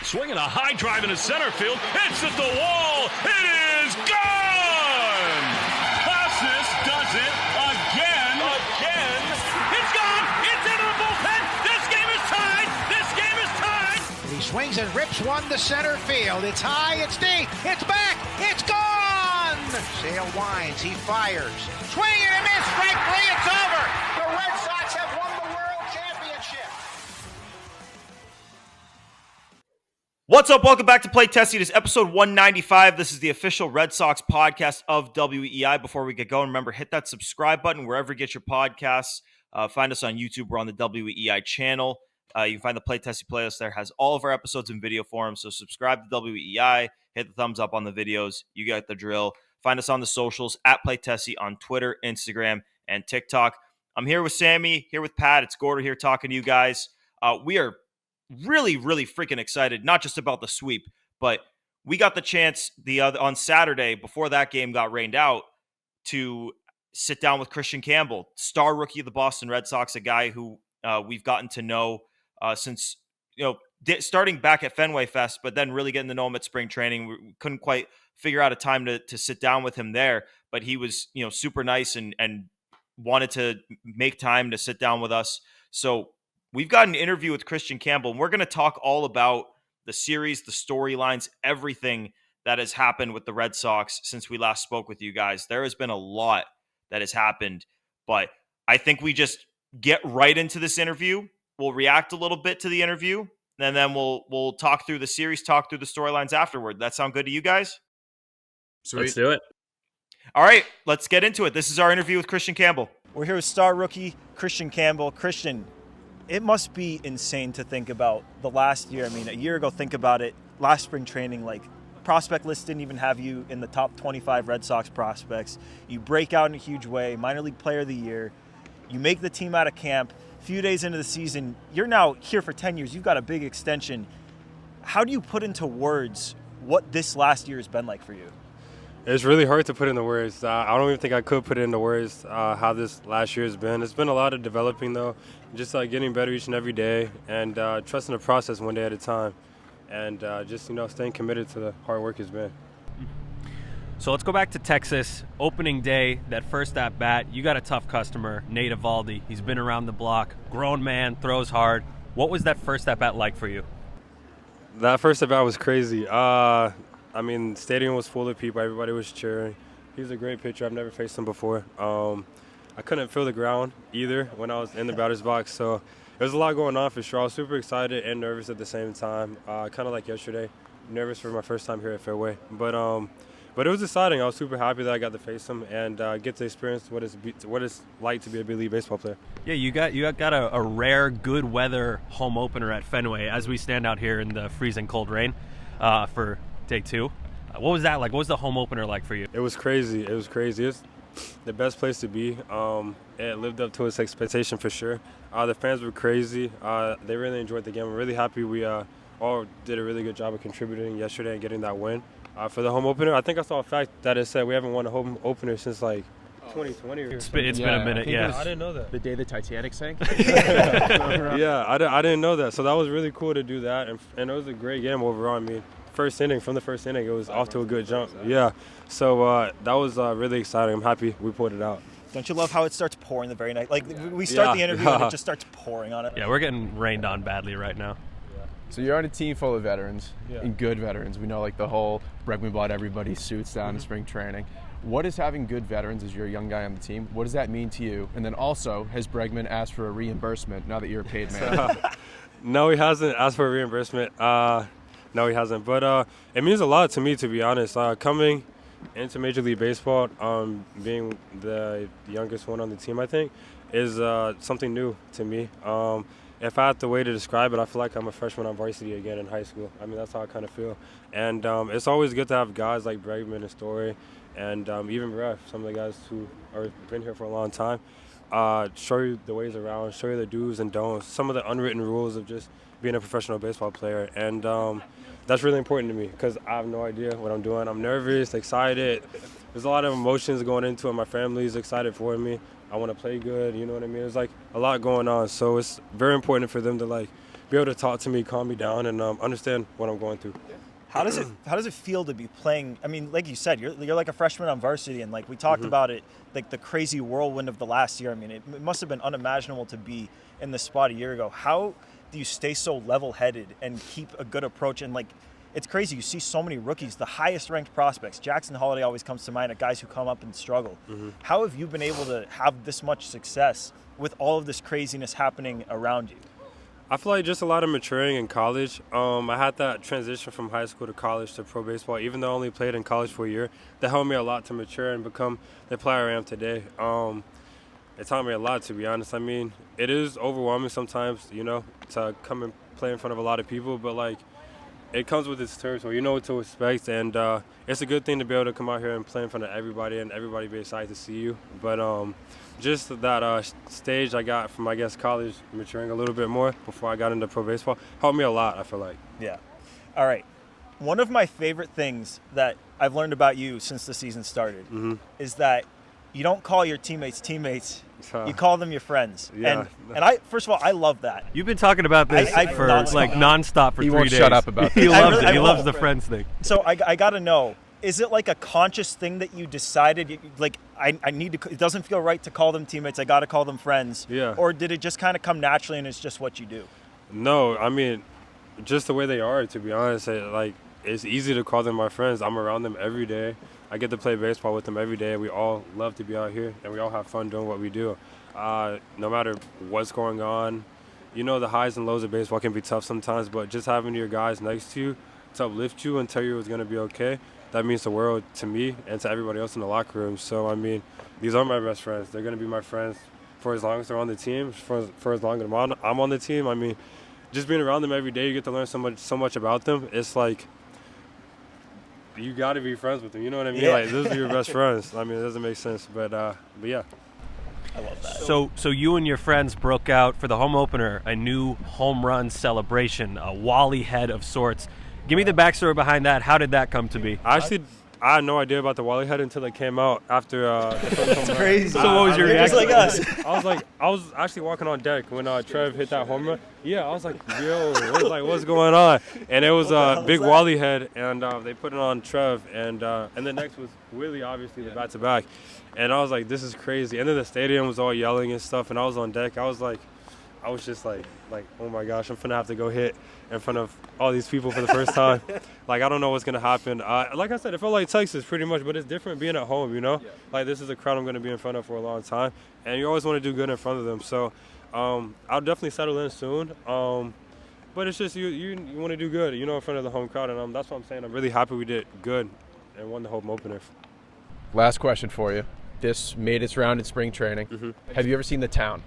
Swinging a high drive into center field. It's at the wall. It is gone! Casas does it again. It's gone! It's into the bullpen! This game is tied! This game is tied! He swings and rips one to center field. It's high, it's deep, it's back, it's gone! Sale winds, he fires. Swing and a miss, strike three, it's over! The Red Sox have won the World Championship! What's up? Welcome back to Play Tessie. This is episode 195. This is the official Red Sox podcast of WEI. Before we get going, remember, hit that subscribe button wherever you get your podcasts. Find us on YouTube. We're on the WEI channel. You can find the Play Tessie playlist there. Has all of our episodes in video form. So subscribe to WEI. Hit the thumbs up on the videos. You get the drill. Find us on the socials at Play Tessie on Twitter, Instagram, and TikTok. I'm here with Sammy, here with Pat. It's Gordo here talking to you guys. We are really freaking excited, not just about the sweep, but we got the chance on Saturday before that game got rained out to sit down with Kristian Campbell, star rookie of the Boston Red Sox, a guy who we've gotten to know since starting back at Fenway Fest, but then really getting to know him at spring training. We couldn't quite figure out a time to sit down with him there, but he was super nice and wanted to make time to sit down with us. So we've got an interview with Kristian Campbell, and we're going to talk all about the series, the storylines, everything that has happened with the Red Sox since we last spoke with you guys. There has been a lot that has happened, but I think we just get right into this interview. We'll react a little bit to the interview, and then we'll talk through the series, talk through the storylines afterward. That sound good to you guys? Sweet. Let's do it. All right, let's get into it. This is our interview with Kristian Campbell. We're here with star rookie Kristian Campbell. Kristian, it must be insane to think about the last year. I mean, a year ago, think about it. Last spring training, prospect list didn't even have you in the top 25 Red Sox prospects. You break out in a huge way, minor league player of the year. You make the team out of camp. A few days into the season, you're now here for 10 years. You've got a big extension. How do you put into words what this last year has been like for you? It's really hard to put into words. I don't even think I could put it into words how this last year has been. It's been a lot of developing, though, just getting better each and every day and trusting the process one day at a time and just staying committed to the hard work has been. So let's go back to Texas. Opening day, that first at-bat, you got a tough customer, Nate Eovaldi. He's been around the block, grown man, throws hard. What was that first at-bat like for you? That first at-bat was crazy. The stadium was full of people. Everybody was cheering. He's a great pitcher. I've never faced him before. I couldn't feel the ground either when I was in the batter's box. So there was a lot going on for sure. I was super excited and nervous at the same time. Kind of like yesterday. Nervous for my first time here at Fairway. But it was exciting. I was super happy that I got to face him and get to experience what it's like to be a big league baseball player. Yeah, you got a rare good weather home opener at Fenway as we stand out here in the freezing cold rain for day two. What was that like? What was the home opener like for you? It was crazy. It was the best place to be. It lived up to its expectation for sure. The fans were crazy. They really enjoyed the game. I'm really happy we all did a really good job of contributing yesterday and getting that win. For the home opener, I think I saw a fact that it said we haven't won a home opener since 2020 or something. It's been a minute, yeah. I didn't know that. The day the Titanic sank? Yeah, I didn't know that. So that was really cool to do that. And it was a great game overall. From the first inning, it was off to a good jump. Yeah, so that was really exciting. I'm happy we pulled it out. Don't you love how it starts pouring the very night? We start the interview and it just starts pouring on it. Yeah, we're getting rained on badly right now. So you're on a team full of veterans and good veterans. We know the whole Bregman bought everybody suits down in spring training. What is having good veterans as you're a young guy on the team? What does that mean to you? And then also, has Bregman asked for a reimbursement now that you're a paid man? No, he hasn't asked for a reimbursement. No, he hasn't. But it means a lot to me, to be honest. Coming into Major League Baseball, being the youngest one on the team, I think, is something new to me. If I had the way to describe it, I feel like I'm a freshman on varsity again in high school. That's how I kind of feel. And it's always good to have guys like Bregman and Story and even Ref, some of the guys who have been here for a long time, show you the ways around, show you the do's and don'ts, some of the unwritten rules of just being a professional baseball player. And that's really important to me because I have no idea what I'm doing. I'm nervous, excited. There's a lot of emotions going into it. My family's excited for me. I want to play good, you know what I mean? There's a lot going on. So it's very important for them to be able to talk to me, calm me down, and understand what I'm going through. How does it feel to be playing? I mean, like you said, you're like a freshman on varsity, and like we talked about it, like the crazy whirlwind of the last year. I mean, it must have been unimaginable to be in this spot a year ago. How do you stay so level-headed and keep a good approach? And like, it's crazy. You see so many rookies, the highest-ranked prospects. Jackson Holiday always comes to mind, of guys who come up and struggle. How have you been able to have this much success with all of this craziness happening around you? I feel like just a lot of maturing in college. I had that transition from high school to college to pro baseball, even though I only played in college for a year. That helped me a lot to mature and become the player I am today. It taught me a lot, to be honest. I mean, it is overwhelming sometimes, you know, to come and play in front of a lot of people, but like, it comes with its territory. You know what to expect, and it's a good thing to be able to come out here and play in front of everybody, and everybody be excited to see you. But just that stage I got from, I guess, college, maturing a little bit more before I got into pro baseball, helped me a lot, I feel like. Yeah. All right. One of my favorite things that I've learned about you since the season started is that you don't call your teammates teammates. You call them your friends. Yeah. And I, first of all, I love that. You've been talking about this for like nonstop for 3 days. He won't shut up about He this. loves it. He I loves won't. the friends thing. So I got to know, is it like a conscious thing that you decided, like, I need to, it doesn't feel right to call them teammates, I got to call them friends? Yeah. Or did it just kind of come naturally and it's just what you do? No, I mean, just the way they are, to be honest. It's easy to call them my friends. I'm around them every day. I get to play baseball with them every day. We all love to be out here, and we all have fun doing what we do. No matter what's going on, you know, the highs and lows of baseball can be tough sometimes, but just having your guys next to you to uplift you and tell you it's going to be okay, that means the world to me and to everybody else in the locker room. So, I mean, these are my best friends. They're going to be my friends for as long as they're on the team, for as long as I'm on the team. I mean, just being around them every day, you get to learn so much about them. It's like, you got to be friends with them. You know what I mean? Yeah. Like, those are your best friends. I mean, it doesn't make sense, but yeah. I love that. So you and your friends broke out for the home opener, a new home run celebration, a Wally head of sorts. Give me the backstory behind that. How did that come to be? I had no idea about the Wally head until it came out after the first home run. Crazy. So what was your You're just reaction? like us. I was actually walking on deck when Trev hit that home run. Yeah, I was like, yo, what's going on? And it was a big Wally head, and they put it on Trev, and then next was Willie, obviously, the back-to-back. And I was like, this is crazy. And then the stadium was all yelling and stuff, and I was on deck. I was just like, oh my gosh, I'm finna have to go hit in front of all these people for the first time. Like, I don't know what's gonna happen. Like I said, it felt like Texas pretty much, but it's different being at home, you know? Yeah. Like, this is a crowd I'm gonna be in front of for a long time, and you always wanna do good in front of them. So I'll definitely settle in soon. But it's just you wanna do good, you know, in front of the home crowd, and that's what I'm saying. I'm really happy we did good and won the home opener. Last question for you. This made its round in spring training. Have you ever seen The Town?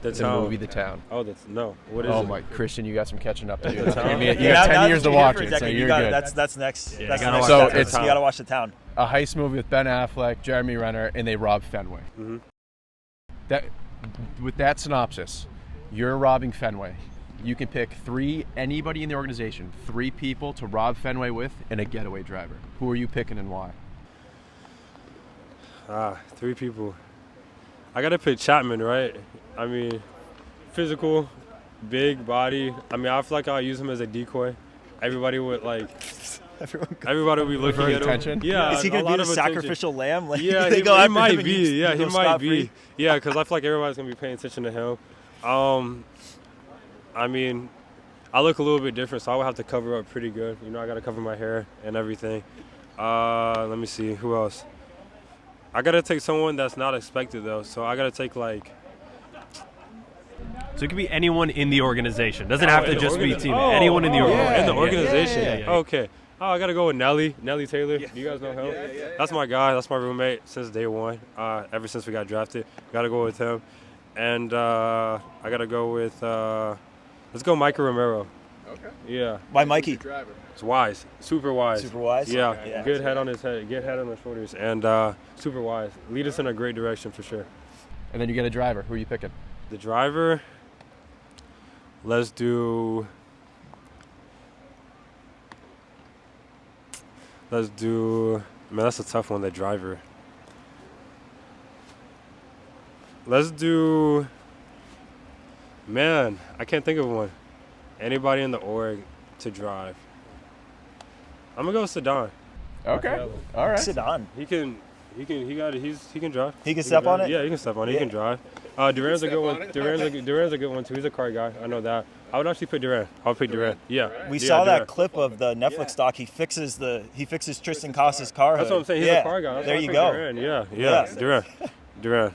The Town. Movie The Town. Oh, no. What is it? Oh my, Kristian, you got some catching up to do. The Town? You got 10 years to watch it, so you're good. That's next. Yeah, that's you gotta next watch step. The Town. You got to watch The Town. A heist movie with Ben Affleck, Jeremy Renner, and they rob Fenway. With that synopsis, you're robbing Fenway. You can pick anybody in the organization, 3 people to rob Fenway with, and a getaway driver. Who are you picking and why? 3 people. I gotta pick Chapman, right? I mean, physical, big body. I mean, I feel like I'll use him as a decoy. Everybody would everybody would be looking at attention? him. Yeah, Is he going a to be lot the of attention. sacrificial lamb? Like, Yeah, they he go after might him and be. you Yeah, he go might scot-free? be. Yeah, because I feel like everybody's gonna be paying attention to him. I mean, I look a little bit different, so I would have to cover up pretty good. You know, I gotta cover my hair and everything. Let me see, who else? I gotta take someone that's not expected though, so I gotta take like. So it could be anyone in the organization. Doesn't have to just be a teammate. Anyone in the organization. In the organization. Yeah. Okay. Oh, I gotta go with Nelly Taylor. Do you guys know him? Yeah. That's my guy. That's my roommate since day one. Ever since we got drafted, gotta go with him. And I gotta go with. Let's go, Micah Romero. Okay. Yeah. Why Mikey? It's wise. Super wise. Super wise? Yeah. Yeah. Good head on his head. Good head on his shoulders. And super wise. Lead us in a great direction for sure. And then you get a driver. Who are you picking? The driver. Let's do. Man, that's a tough one, the driver. Let's do. Man, I can't think of one. anybody in the org to drive. I'm gonna go with Sedan. Okay. All right. Sit on. He can drive. He can step on it? Yeah, he can step on it. He can drive. Duran's a good one. Duran's a good one too. He's a car guy. I know that. I would actually pick Duran. I would pick Duran. Yeah. We saw that Duran. clip of the Netflix doc. He fixes Tristan Costa's car hood. That's what I'm saying. He's a car guy. That's there why I you pick go. Duran. Yeah. Duran.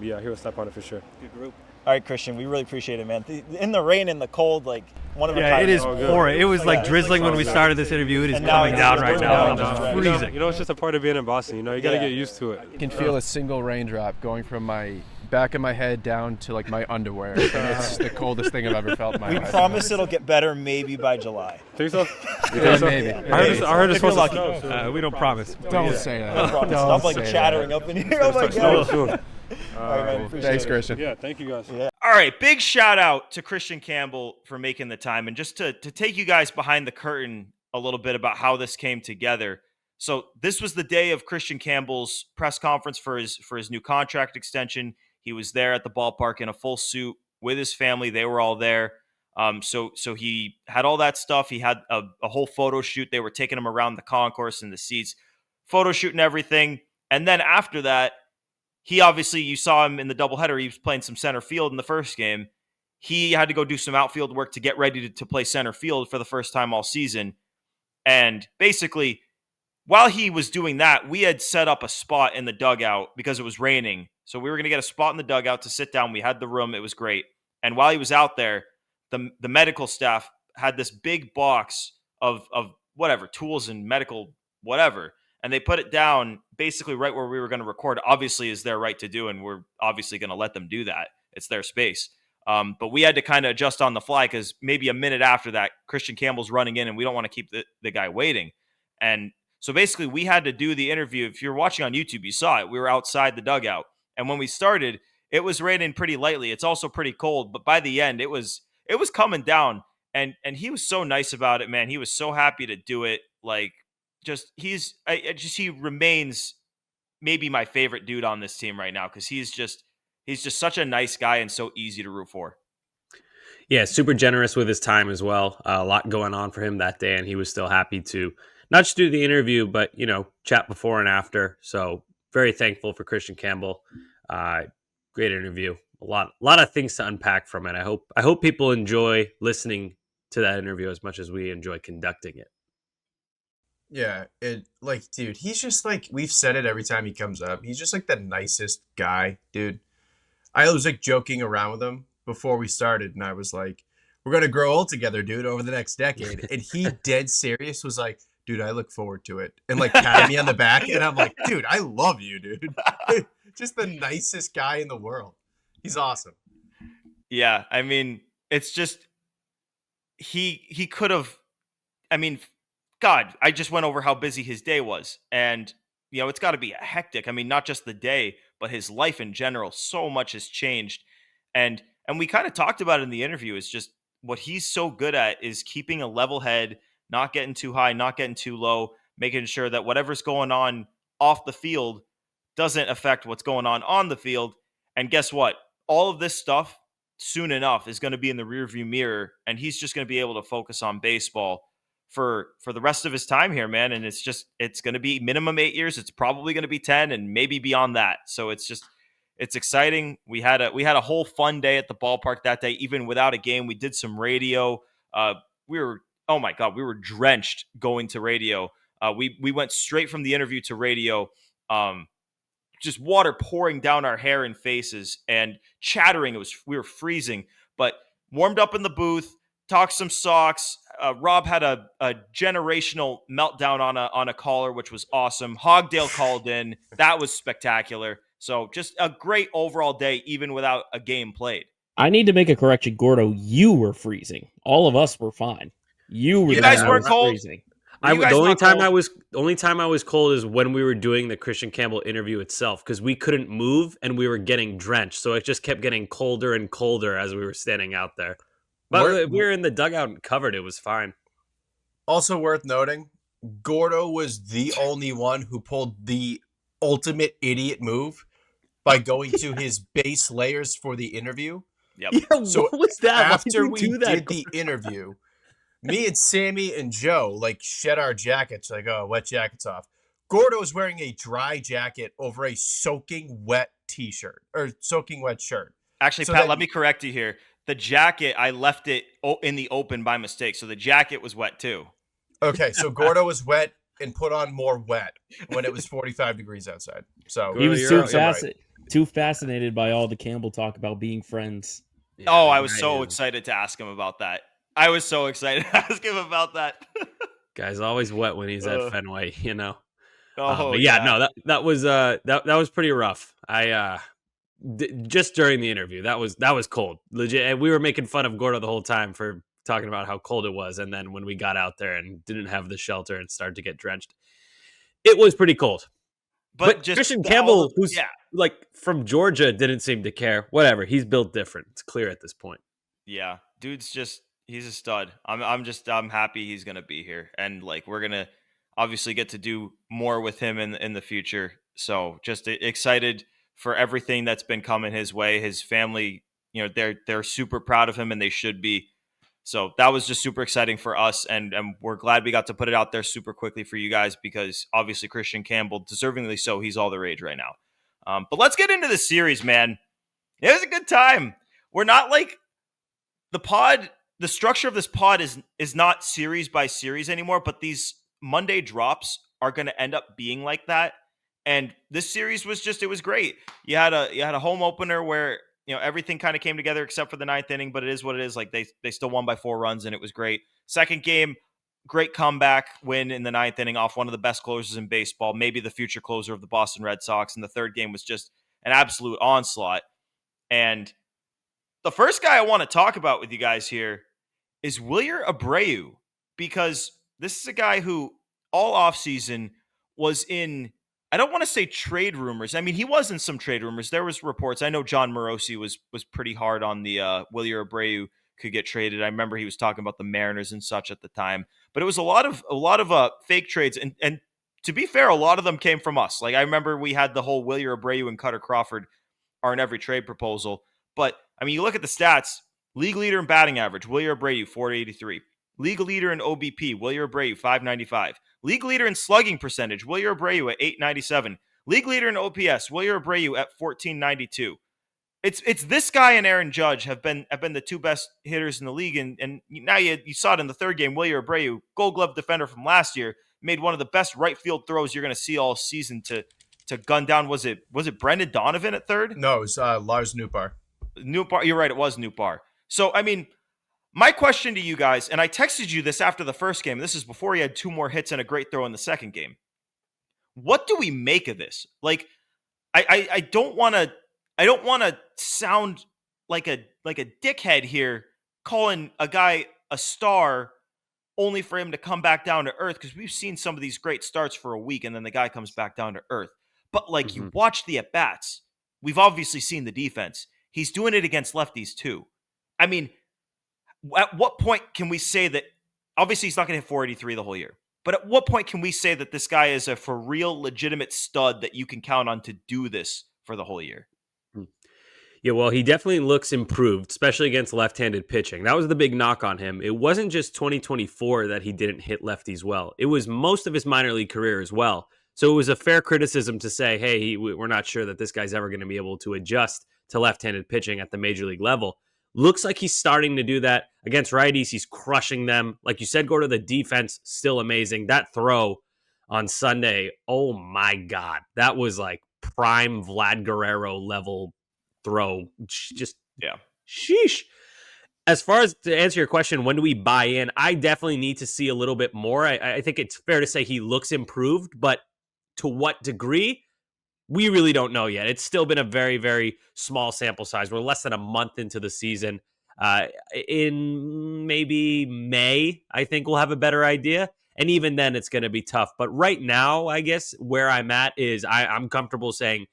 Yeah, he would step on it for sure. Good group. All right, Kristian, we really appreciate it, man. In the rain, in the cold, like one of a kind. Yeah, it is Oh, good. pouring. It was like Yeah. drizzling when we started this interview. It is And now coming it's down just right going now. down. It's Right. freezing. It's just a part of being in Boston. You gotta Yeah. get used to it. I can feel a single raindrop going from my back of my head down to like my underwear. And it's the coldest thing I've ever felt in my We life. promise it'll get better maybe by July. Think so? Yeah, maybe. I heard it's If you're supposed to lucky. snow soon. We don't promise. Don't say that. I promise. Don't I'm like say chattering that. up in here. Oh my Snow god. soon. All right, man. Appreciate Thanks, it. Kristian. Yeah, thank you guys. Yeah. All right, big shout out to Kristian Campbell for making the time, and just to take you guys behind the curtain a little bit about how this came together. So this was the day of Kristian Campbell's press conference for his new contract extension. He was there at the ballpark in a full suit with his family. They were all there. So he had all that stuff. He had a whole photo shoot. They were taking him around the concourse and the seats, photo shoot and everything. And then after that, he obviously, you saw him in the doubleheader. He was playing some center field in the first game. He had to go do some outfield work to get ready to play center field for the first time all season. And basically, while he was doing that, we had set up a spot in the dugout because it was raining. So we were going to get a spot in the dugout to sit down. We had the room. It was great. And while he was out there, the medical staff had this big box of whatever, tools and medical whatever. And they put it down basically right where we were going to record. Obviously, is their right to do, and we're obviously going to let them do that. It's their space. But we had to kind of adjust on the fly because maybe a minute after that, Kristian Campbell's running in, and we don't want to keep the guy waiting. And so basically, we had to do the interview. If you're watching on YouTube, you saw it. We were outside the dugout. And when we started, it was raining pretty lightly. It's also pretty cold. But by the end, it was coming down. And he was so nice about it, man. He was so happy to do it. Like, he remains maybe my favorite dude on this team right now because he's just such a nice guy and so easy to root for. Yeah, super generous with his time as well. A lot going on for him that day, and he was still happy to not just do the interview, but chat before and after. So very thankful for Kristian Campbell. Great interview. A lot of things to unpack from it. I hope people enjoy listening to that interview as much as we enjoy conducting it. Yeah, dude, he's just like, we've said it every time he comes up. He's just like the nicest guy, dude. I was like joking around with him before we started, and I was like, we're going to grow old together, dude, over the next decade. And he dead serious was like, dude, I look forward to it. And like patted me on the back. And I'm like, dude, I love you, dude. Just the nicest guy in the world. He's awesome. Yeah. I mean, it's just, he could have, I mean, God, I just went over how busy his day was. And, it's got to be hectic. I mean, not just the day, but his life in general. So much has changed. And we kind of talked about it in the interview. Is just what he's so good at is keeping a level head, not getting too high, not getting too low, making sure that whatever's going on off the field doesn't affect what's going on the field. And guess what? All of this stuff soon enough is going to be in the rearview mirror, and he's just going to be able to focus on baseball for the rest of his time here, man. And it's going to be minimum 8 years. It's probably going to be 10 and maybe beyond that. So it's exciting. We had a whole fun day at the ballpark that day, even without a game. We did some radio. We were drenched going to radio. We went straight from the interview to radio. Just water pouring down our hair and faces and chattering. We were freezing, but warmed up in the booth, talked some Sox. Rob had a generational meltdown on a caller, which was awesome. Hogdale called in. That was spectacular. So just a great overall day, even without a game played. I need to make a correction, Gordo. You were freezing. All of us were fine. You guys weren't cold? freezing. The only time I was cold is when we were doing the Kristian Campbell interview itself, because we couldn't move and we were getting drenched. So it just kept getting colder and colder as we were standing out there. But we were in the dugout and covered. It was fine. Also worth noting, Gordo was the only one who pulled the ultimate idiot move by going to his base layers for the interview. Yep. Yeah, So what was that? Why did after you we do that? did the interview, me and Sammy and Joe like shed our jackets, like, oh, wet jackets off. Gordo was wearing a dry jacket over a soaking wet t-shirt or soaking wet shirt. Actually, So Pat, that- let me correct you here. The jacket, I left it in the open by mistake, so the jacket was wet too. Okay, so Gordo was wet and put on more wet when it was 45 degrees outside. So He was you're too right. too fascinated by all the Campbell talk about being friends. Yeah, Oh, the I was guy so is- excited to ask him about that. I was so excited to ask him about that. Guy's always wet when he's at Fenway, you know. Oh, But yeah, no, that was pretty rough. Just during the interview, that was cold, legit. And we were making fun of Gordo the whole time for talking about how cold it was, and then when we got out there and didn't have the shelter and started to get drenched, it was pretty cold. But just Kristian the- Campbell, all the- who's yeah. like from Georgia, didn't seem to care. Whatever, he's built different. It's clear at this point. Yeah, dude's just he's a stud. I'm happy he's gonna be here, and like we're gonna obviously get to do more with him in the future. So just excited for everything that's been coming his way. His family, you know, they're super proud of him, and they should be. So that was just super exciting for us, and we're glad we got to put it out there super quickly for you guys because obviously Kristian Campbell, deservingly so, he's all the rage right now. But let's get into this series, man. It was a good time. We're not like the structure of this pod is not series by series anymore, but these Monday drops are going to end up being like that. And this series was it was great. You had a home opener where, you know, everything kind of came together except for the ninth inning, but it is what it is. Like they still won by 4 runs and it was great. Second game, great comeback win in the ninth inning off one of the best closers in baseball, maybe the future closer of the Boston Red Sox. And the third game was just an absolute onslaught. And the first guy I want to talk about with you guys here is Wilyer Abreu, because this is a guy who all offseason was in, I don't want to say trade rumors. I mean, he was in some trade rumors. There was reports. I know John Morosi was pretty hard on the Wilyer Abreu could get traded. I remember he was talking about the Mariners and such at the time. But it was a lot of fake trades. And to be fair, a lot of them came from us. Like I remember we had the whole Wilyer Abreu and Cutter Crawford are in every trade proposal. But I mean, you look at the stats, league leader in batting average, Wilyer Abreu, 483. League leader in OBP, Wilyer Abreu, 595. League leader in slugging percentage, Wilyer Abreu at 897. League leader in OPS, Wilyer Abreu at 1492. It's this guy and Aaron Judge have been the two best hitters in the league, and now you saw it in the third game. Wilyer Abreu, Gold Glove defender from last year, made one of the best right field throws you're going to see all season to gun down. Was it Brendan Donovan at third? No, it was Lars Nootbaar. Nootbaar, you're right, it was Nootbaar. So I mean, my question to you guys, and I texted you this after the first game. This is before he had 2 more hits and a great throw in the second game. What do we make of this? Like, I don't want to sound like a dickhead here, calling a guy a star only for him to come back down to earth, because we've seen some of these great starts for a week and then the guy comes back down to earth. But like you watch the at bats, we've obviously seen the defense. He's doing it against lefties too. I mean, at what point can we say that, obviously he's not going to hit 483 the whole year, but at what point can we say that this guy is a for real legitimate stud that you can count on to do this for the whole year? Yeah, well, he definitely looks improved, especially against left-handed pitching. That was the big knock on him. It wasn't just 2024 that he didn't hit lefties well. It was most of his minor league career as well. So it was a fair criticism to say, hey, we're not sure that this guy's ever going to be able to adjust to left-handed pitching at the major league level. Looks like he's starting to do that. Against righties, he's crushing them. Like you said, Gordo, the defense, still amazing. That throw on Sunday, oh my God. That was like prime Vlad Guerrero level throw. Just, yeah. Sheesh. As far as to answer your question, when do we buy in? I definitely need to see a little bit more. I think it's fair to say he looks improved, but to what degree? We really don't know yet. It's still been a very, very small sample size. We're less than a month into the season. In maybe May, I think we'll have a better idea. And even then, it's going to be tough. But right now, I guess where I'm at is I'm comfortable saying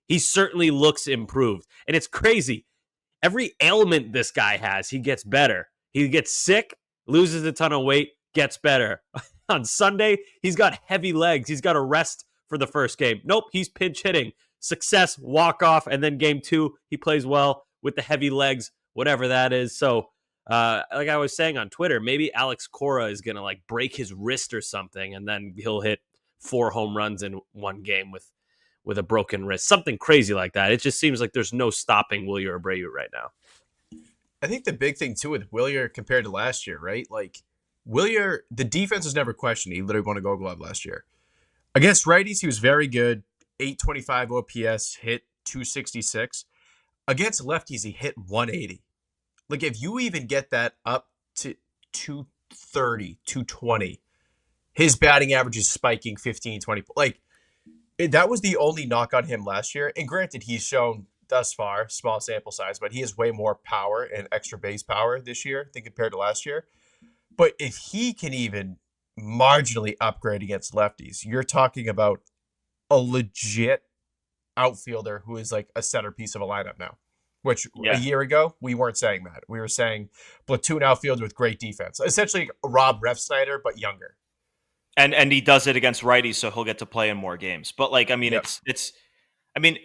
he certainly looks improved. And it's crazy. Every ailment this guy has, he gets better. He gets sick, loses a ton of weight, gets better. On Sunday, he's got heavy legs. He's got to rest for the first game. Nope, he's pinch hitting. Success, walk off, and then game 2, he plays well with the heavy legs, whatever that is. So, like I was saying on Twitter, maybe Alex Cora is going to like break his wrist or something, and then he'll hit 4 home runs in one game with a broken wrist, something crazy like that. It just seems like there's no stopping Wilyer Abreu right now. I think the big thing too with Wilyer compared to last year, right? Like Wilyer, the defense was never questioned. He literally won a Gold Glove last year. Against righties, he was very good. 825 OPS, hit 266. Against lefties, he hit 180. Like if you even get that up to 230, 220, his batting average is spiking 15, 20. Like that was the only knock on him last year. And granted, he's shown thus far, small sample size, but he has way more power and extra base power this year than compared to last year. But if he can even marginally upgrade against lefties, you're talking about a legit outfielder who is like a centerpiece of a lineup now, which a year ago, we weren't saying that. We were saying platoon outfielder with great defense. Essentially Rob Refsnyder, but younger. And he does it against righties, so he'll get to play in more games. But like, I mean, it's I mean,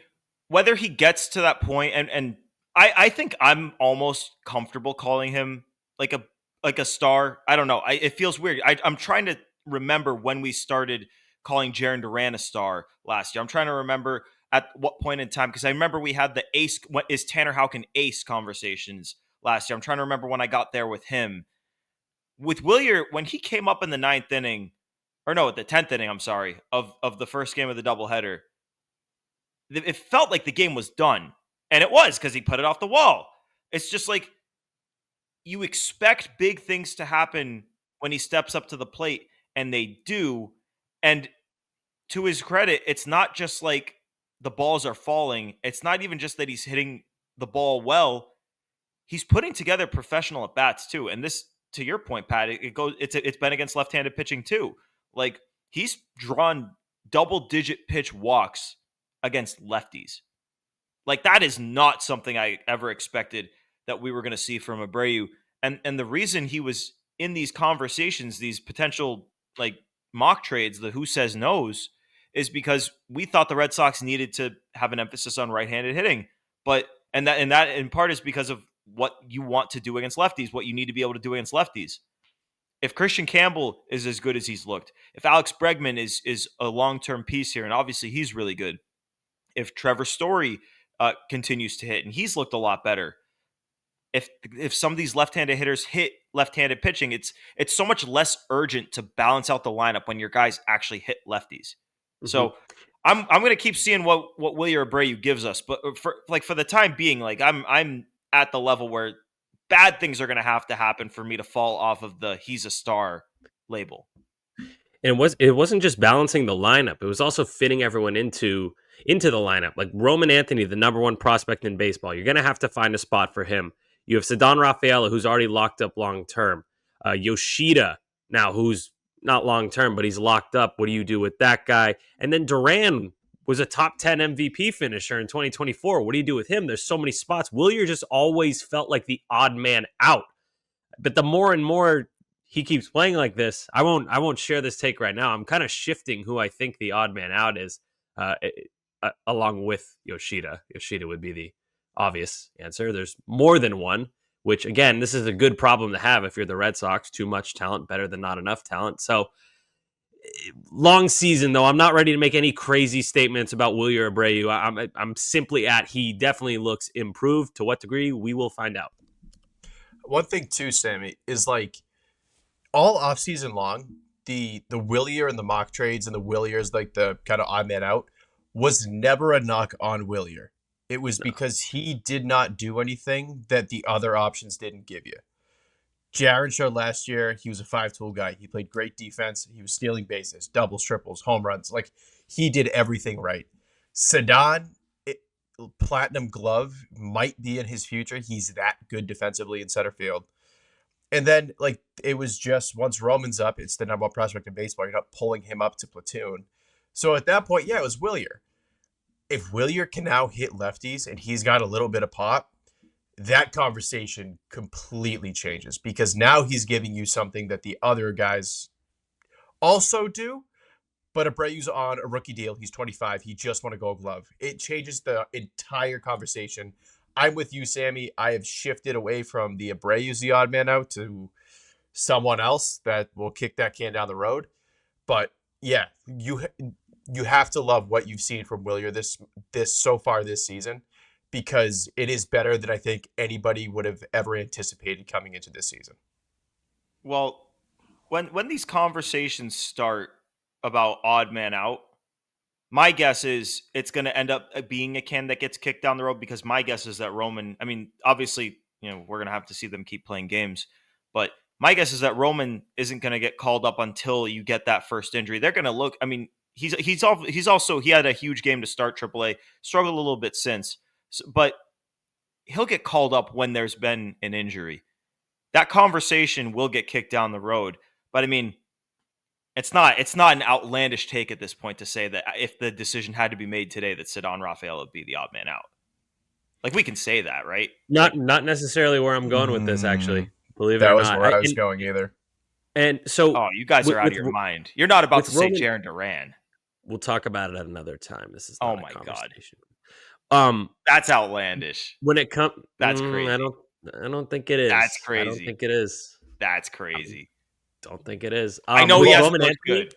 whether he gets to that point, and I think I'm almost comfortable calling him like a star. I don't know. It feels weird. I'm trying to remember when we started calling Jarren Duran a star last year. I'm trying to remember at what point in time, because I remember we had the ace, what is Tanner Houck an ace conversations last year. I'm trying to remember when I got there with him. With Wilyer, when he came up in the 9th inning, or no, the 10th inning, I'm sorry, of the first game of the doubleheader, it felt like the game was done. And it was, because he put it off the wall. It's just like you expect big things to happen when he steps up to the plate, and they do. And to his credit, it's not just like the balls are falling. It's not even just that he's hitting the ball well. He's putting together professional at bats too. And this, to your point, Pat, it's been against left-handed pitching too. Like he's drawn double-digit pitch walks against lefties. Like that is not something I ever expected that we were going to see from Abreu. And the reason he was in these conversations, these potential like mock trades, the who says no's, is because we thought the Red Sox needed to have an emphasis on right-handed hitting. But and that in part is because of what you want to do against lefties, what you need to be able to do against lefties. If Kristian Campbell is as good as he's looked, if Alex Bregman is a long-term piece here, and obviously he's really good, if Trevor Story continues to hit, and he's looked a lot better, if some of these left-handed hitters hit left-handed pitching, it's so much less urgent to balance out the lineup when your guys actually hit lefties. Mm-hmm. So I'm going to keep seeing what Wilyer Abreu gives us, but for the time being, like I'm at the level where bad things are going to happen for me to fall off of the he's a star label. And it wasn't just balancing the lineup; it was also fitting everyone into the lineup. Like Roman Anthony, the number 1 prospect in baseball, you're going to have to find a spot for him. You have Ceddanne Rafaela, who's already locked up long term. Yoshida now, who's not long term, but he's locked up. What do you do with that guy? And then Duran was a top 10 MVP finisher in 2024. What do you do with him? There's so many spots. Wilyer just always felt like the odd man out. But the more and more he keeps playing like this, I won't share this take right now. I'm kind of shifting who I think the odd man out is, along with Yoshida. Yoshida would be the obvious answer. There's more than one, which again, this is a good problem to have if you're the Red Sox. Too much talent, better than not enough talent. So long season, though, I'm not ready to make any crazy statements about Wilyer Abreu. I'm simply he definitely looks improved. To what degree, we will find out. One thing too, Sammy, is like all offseason long, the Wilyer and the mock trades and the Williers, like the kind of odd man out, was never a knock on Wilyer. It was because he did not do anything that the other options didn't give you. Jarren showed last year he was a 5-tool guy. He played great defense. He was stealing bases, doubles, triples, home runs. Like he did everything right. Ceddanne, platinum glove might be in his future. He's that good defensively in center field. And then like it was just once Roman's up, it's the number 1 prospect in baseball. You're not pulling him up to platoon. So at that point, it was Wilyer. If Wilyer can now hit lefties and he's got a little bit of pop, that conversation completely changes because now he's giving you something that the other guys also do. But Abreu's on a rookie deal. He's 25. He just won a Gold Glove. It changes the entire conversation. I'm with you, Sammy. I have shifted away from the Abreu's the odd man out to someone else that will kick that can down the road. But yeah, you have to love what you've seen from Willier this so far this season, because it is better than I think anybody would have ever anticipated coming into this season. Well, when these conversations start about odd man out, my guess is it's going to end up being a can that gets kicked down the road, because my guess is that Roman, I mean, obviously, we're going to have to see them keep playing games, but my guess is that Roman isn't going to get called up until you get that first injury. They're going to look, I mean, he had a huge game to start AAA, struggled a little bit since, but he'll get called up when there's been an injury. That conversation will get kicked down the road. But I mean, it's not an outlandish take at this point to say that if the decision had to be made today that Cedon Rafael would be the odd man out. Like, we can say that, right? Not necessarily where I'm going with this, actually. Believe it or That was not. where I was going either. And so, oh, you guys are out of your mind. You're not about to say Roman, Jarren Duran. We'll talk about it at another time. This is not oh my a conversation. God. That's outlandish. When it comes, that's crazy. I don't think it is. That's crazy. I don't think it is. That's crazy. Don't think it is. I know he hasn't looked good.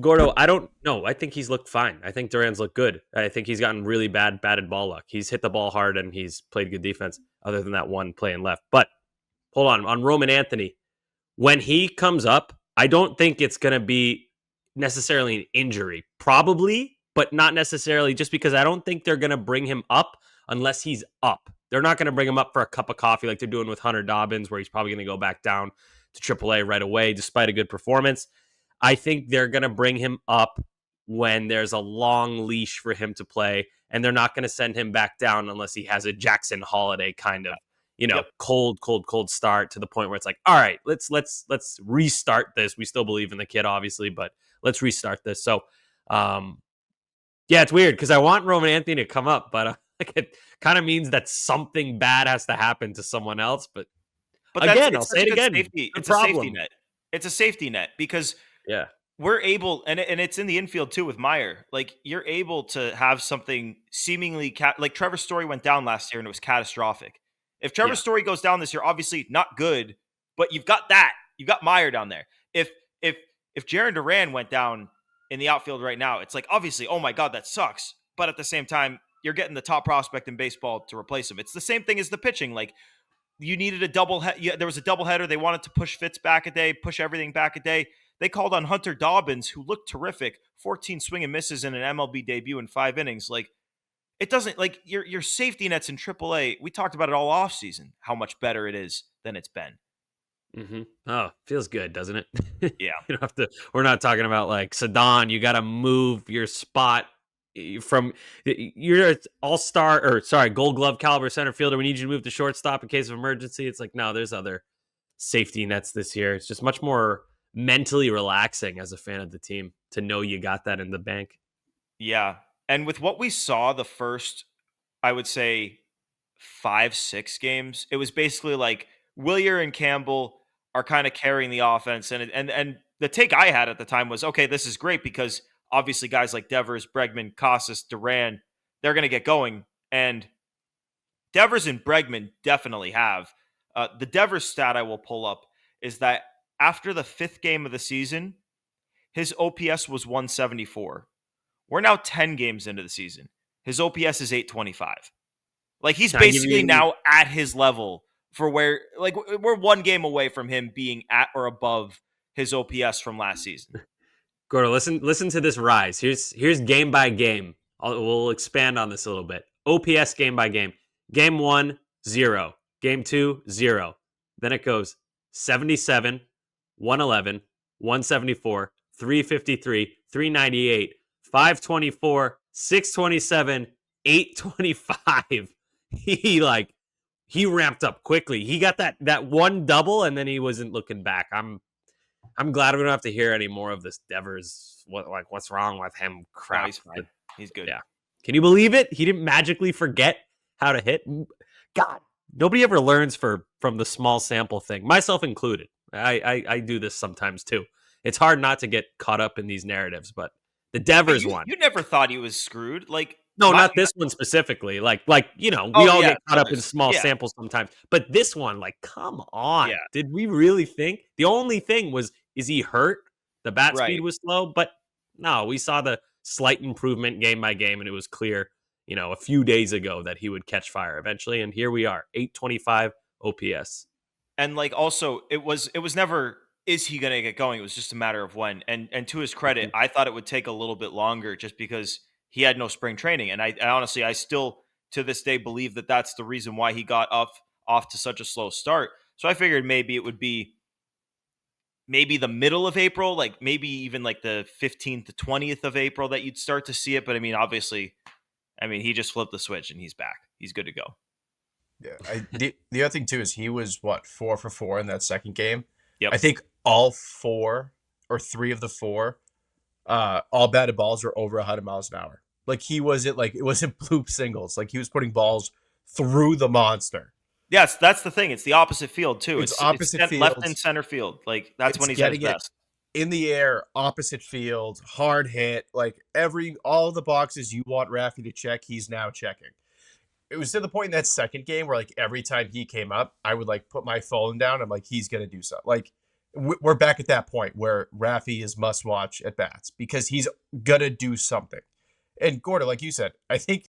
Gordo, I don't know. I think he's looked fine. I think Duran's looked good. I think he's gotten really batted ball luck. He's hit the ball hard and he's played good defense, other than that one play and left. But hold on Roman Anthony, when he comes up, I don't think it's going to be necessarily an injury. Probably, but not necessarily, just because I don't think they're going to bring him up unless he's up. They're not going to bring him up for a cup of coffee like they're doing with Hunter Dobbins, where he's probably going to go back down to AAA right away, despite a good performance. I think they're going to bring him up when there's a long leash for him to play, and they're not going to send him back down unless he has a Jackson Holiday kind of, cold start, to the point where it's like, all right, let's restart this. We still believe in the kid, obviously, but let's restart this. So, yeah, it's weird because I want Roman Anthony to come up, but it kind of means that something bad has to happen to someone else. But again, I'll say it again. It's a safety net. It's a safety net because we're able, and it's in the infield too with Meyer. Like, you're able to have something seemingly like Trevor Story went down last year and it was catastrophic. If Trevor Story goes down this year, obviously not good, but you've got that. You've got Meyer down there. If Jarren Duran went down in the outfield right now, it's like, obviously, oh my God, that sucks. But at the same time, you're getting the top prospect in baseball to replace him. It's the same thing as the pitching. Like, you needed a double. There was a doubleheader. They wanted to push Fitz back a day, push everything back a day. They called on Hunter Dobbins, who looked terrific, 14 swing and misses in an MLB debut in 5 innings. Like, it doesn't, like, your safety nets in AAA. We talked about it all offseason, how much better it is than it's been. Mm-hmm. Oh, feels good, doesn't it? Yeah. You don't have to. We're not talking about like Cedon. You got to move your spot from. You're an all-star, or sorry, Gold Glove caliber center fielder. We need you to move to shortstop in case of emergency. It's like, no, there's other safety nets this year. It's just much more mentally relaxing as a fan of the team to know you got that in the bank. Yeah. And with what we saw the first, I would say 5-6 games, it was basically like Willier and Campbell are kind of carrying the offense. And the take I had at the time was, okay, this is great because obviously guys like Devers, Bregman, Casas, Duran, they're going to get going. And Devers and Bregman definitely have. The Devers stat I will pull up is that after the 5th game of the season, his OPS was 174. We're now 10 games into the season. His OPS is 825. Like, he's basically now at his level for where, like, we're 1 game away from him being at or above his OPS from last season. Gordo, listen to this rise. Here's game by game. We'll expand on this a little bit. OPS game by game. Game 1, 0. Game 2, 0. Then it goes 77, 111, 174, 353, 398, 524, 627, 825. He ramped up quickly. He got that one double and then he wasn't looking back. I'm glad we don't have to hear any more of this Devers. What's wrong with him? Crap. No, he's fine. He's good. Yeah. Can you believe it? He didn't magically forget how to hit. God, nobody ever learns from the small sample thing, myself included. I do this sometimes too. It's hard not to get caught up in these narratives, but the Devers one. You never thought he was screwed. Like, No, not this one specifically. We all get caught up in small samples sometimes. But this one, come on. Yeah. Did we really think? The only thing was, is he hurt? The bat speed was slow, but no, we saw the slight improvement game by game, and it was clear, a few days ago that he would catch fire eventually, and here we are, 825 OPS. And also, it was never, is he going to get going? It was just a matter of when. And to his credit, I thought it would take a little bit longer just because he had no spring training. And I honestly, I still to this day believe that that's the reason why he got off to such a slow start. So I figured maybe it would be the middle of April, maybe even the 15th to 20th of April that you'd start to see it. But obviously, he just flipped the switch and he's back. He's good to go. Yeah. The other thing too is he was 4 for 4 in that second game. Yep. I think all 4 or 3 of the 4, all batted balls were over 100 miles an hour. He wasn't it wasn't bloop singles. He was putting balls through the monster. Yes, that's the thing. It's the opposite field too. It's opposite field, left and center field. That's when he's at his best. In the air, opposite field, hard hit. All the boxes you want Raffy to check, he's now checking. It was to the point in that second game where every time he came up, I would put my phone down. I'm he's gonna do something. We're back at that point where Raffy is must watch at bats because he's gonna do something. And Gordo, like you said, I think